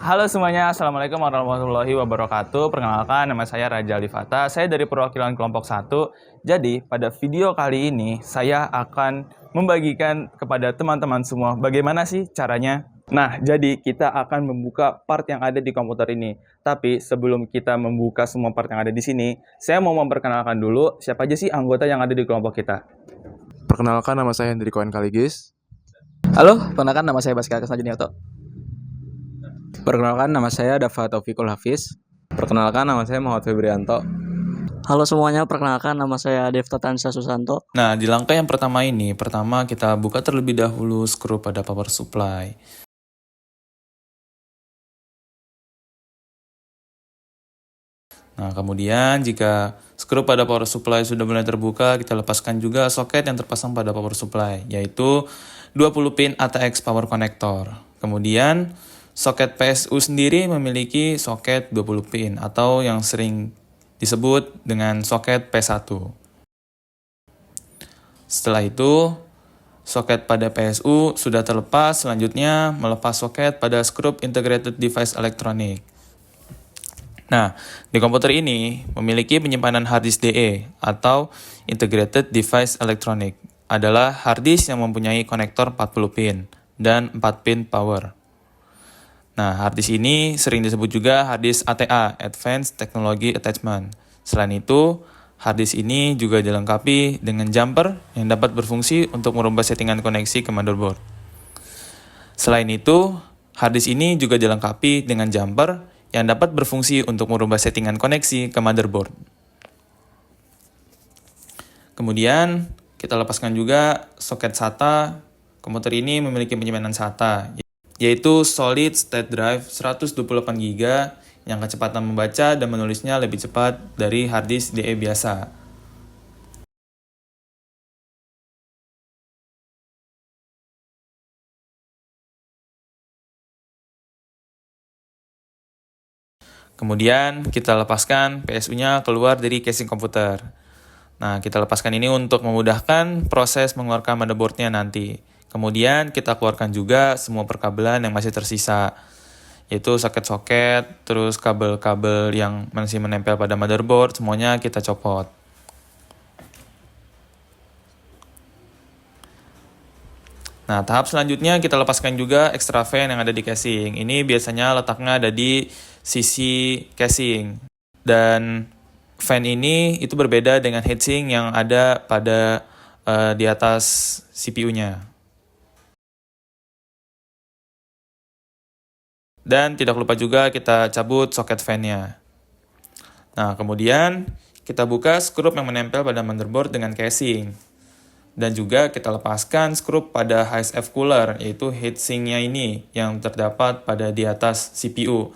Halo semuanya, Assalamualaikum warahmatullahi wabarakatuh. Perkenalkan, nama saya Raja Alifata. Saya dari perwakilan kelompok 1. Jadi, pada video kali ini, saya akan membagikan kepada teman-teman semua bagaimana sih caranya. Nah, jadi kita akan membuka part yang ada di komputer ini. Tapi sebelum kita membuka semua part yang ada di sini, saya mau memperkenalkan dulu siapa aja sih anggota yang ada di kelompok kita. Perkenalkan, nama saya Hendriko N. Kaligis. Halo, perkenalkan nama saya Baskara Kesnajunioto. Perkenalkan, nama saya Dava Taufikul Hafiz. Perkenalkan, nama saya Muhammad Febrianto. Halo semuanya, perkenalkan nama saya Devta Tansa Susanto. Nah, di langkah yang pertama ini, kita buka terlebih dahulu skru pada power supply. Nah, kemudian jika skru pada power supply sudah mulai terbuka, kita lepaskan juga soket yang terpasang pada power supply, yaitu 20 pin ATX power connector. Kemudian, soket PSU sendiri memiliki soket 20 pin atau yang sering disebut dengan soket P1. Setelah itu, soket pada PSU sudah terlepas, selanjutnya melepas soket pada skru Integrated Device Electronic. Nah, di komputer ini memiliki penyimpanan harddisk DE atau Integrated Device Electronic. Adalah harddisk yang mempunyai konektor 40 pin dan 4 pin power. Nah, harddisk ini sering disebut juga harddisk ATA, Advanced Technology Attachment. Selain itu, harddisk ini juga dilengkapi dengan jumper yang dapat berfungsi untuk merubah settingan koneksi ke motherboard. Selain itu, harddisk ini juga dilengkapi dengan jumper yang dapat berfungsi untuk merubah settingan koneksi ke motherboard. Kemudian, kita lepaskan juga soket SATA. Komputer ini memiliki penyimpanan SATA, yaitu Solid State Drive 128 GB yang kecepatan membaca dan menulisnya lebih cepat dari harddisk DE biasa. Kemudian kita lepaskan PSU-nya keluar dari casing komputer. Nah, kita lepaskan ini untuk memudahkan proses mengeluarkan motherboard-nya nanti. Kemudian kita keluarkan juga semua perkabelan yang masih tersisa, yaitu soket-soket, terus kabel-kabel yang masih menempel pada motherboard, semuanya kita copot. Nah, tahap selanjutnya kita lepaskan juga extra fan yang ada di casing. Ini biasanya letaknya ada di sisi casing. Dan fan ini itu berbeda dengan heatsink yang ada pada di atas CPU-nya. Dan tidak lupa juga kita cabut soket fan-nya. Nah, kemudian kita buka skrup yang menempel pada motherboard dengan casing. Dan juga kita lepaskan skrup pada HSF cooler, yaitu heatsink-nya ini yang terdapat pada di atas CPU.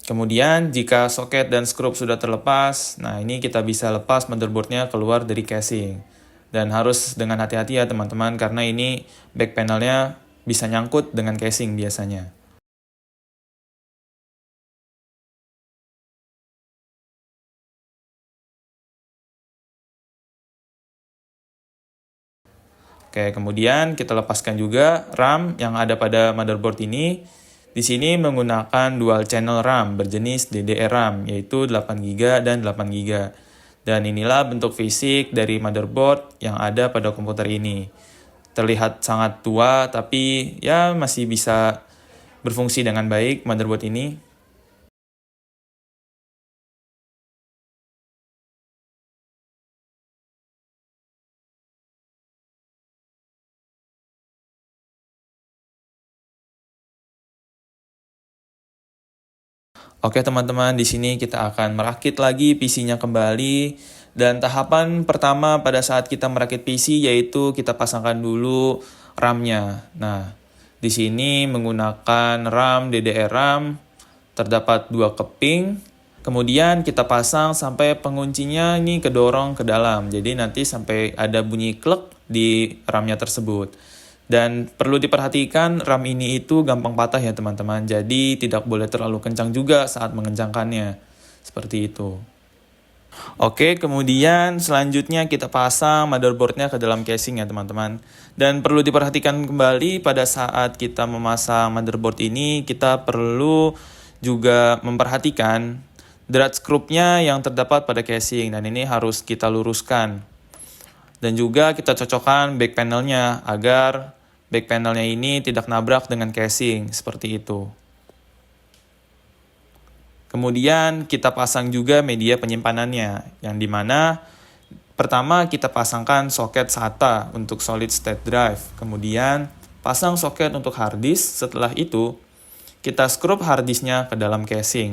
Kemudian jika soket dan skrup sudah terlepas, nah ini kita bisa lepas motherboard-nya keluar dari casing. Dan harus dengan hati-hati ya teman-teman, karena ini back panel-nya bisa nyangkut dengan casing biasanya. Oke, kemudian kita lepaskan juga RAM yang ada pada motherboard ini. Di sini menggunakan dual channel RAM berjenis DDR-RAM, yaitu 8GB dan 8GB. Dan inilah bentuk fisik dari motherboard yang ada pada komputer ini. Terlihat sangat tua, tapi ya masih bisa berfungsi dengan baik motherboard ini. Oke teman-teman, di sini kita akan merakit lagi PC-nya kembali. Dan tahapan pertama pada saat kita merakit PC yaitu kita pasangkan dulu RAM-nya. Nah, di sini menggunakan RAM DDR-RAM, terdapat 2 keping. Kemudian kita pasang sampai penguncinya ini kedorong ke dalam. Jadi nanti sampai ada bunyi klek di RAM-nya tersebut. Dan perlu diperhatikan RAM ini itu gampang patah ya teman-teman. Jadi tidak boleh terlalu kencang juga saat mengencangkannya. Seperti itu. Oke, kemudian selanjutnya kita pasang motherboardnya ke dalam casing ya teman-teman. Dan perlu diperhatikan kembali pada saat kita memasang motherboard ini, kita perlu juga memperhatikan drat screw-nya yang terdapat pada casing, dan ini harus kita luruskan. Dan juga kita cocokkan back panelnya agar back panelnya ini tidak nabrak dengan casing, seperti itu. Kemudian kita pasang juga media penyimpanannya, yang dimana pertama kita pasangkan soket SATA untuk solid state drive, kemudian pasang soket untuk hard disk, setelah itu kita skrup hard disknya ke dalam casing.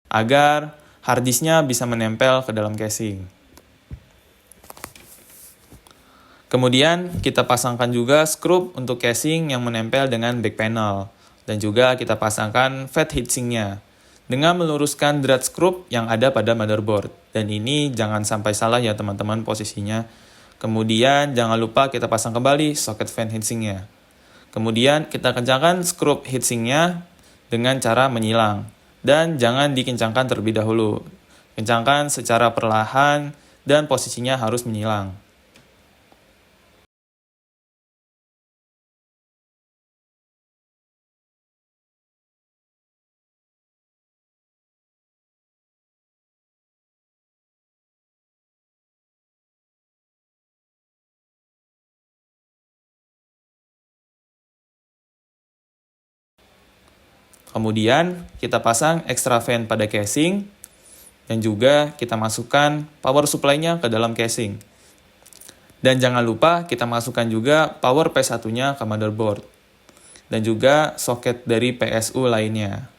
Agar harddisknya bisa menempel ke dalam casing. Kemudian kita pasangkan juga skrup untuk casing yang menempel dengan back panel. Dan juga kita pasangkan fat heatsinknya dengan meluruskan drat skrup yang ada pada motherboard. Dan ini jangan sampai salah ya teman-teman posisinya. Kemudian jangan lupa kita pasang kembali soket fan heatsinknya. Kemudian kita kencangkan skrup heatsinknya dengan cara menyilang. Dan jangan dikencangkan terlebih dahulu. Kencangkan secara perlahan dan posisinya harus menyilang. Kemudian kita pasang extra fan pada casing dan juga kita masukkan power supply-nya ke dalam casing. Dan jangan lupa kita masukkan juga power P1-nya ke motherboard dan juga soket dari PSU lainnya.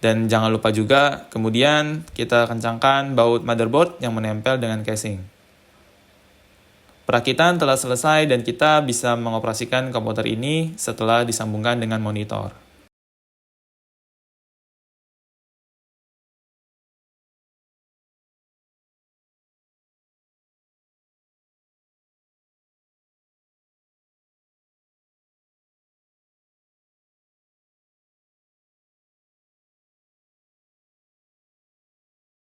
Dan jangan lupa juga kemudian kita kencangkan baut motherboard yang menempel dengan casing. Perakitan telah selesai dan kita bisa mengoperasikan komputer ini setelah disambungkan dengan monitor.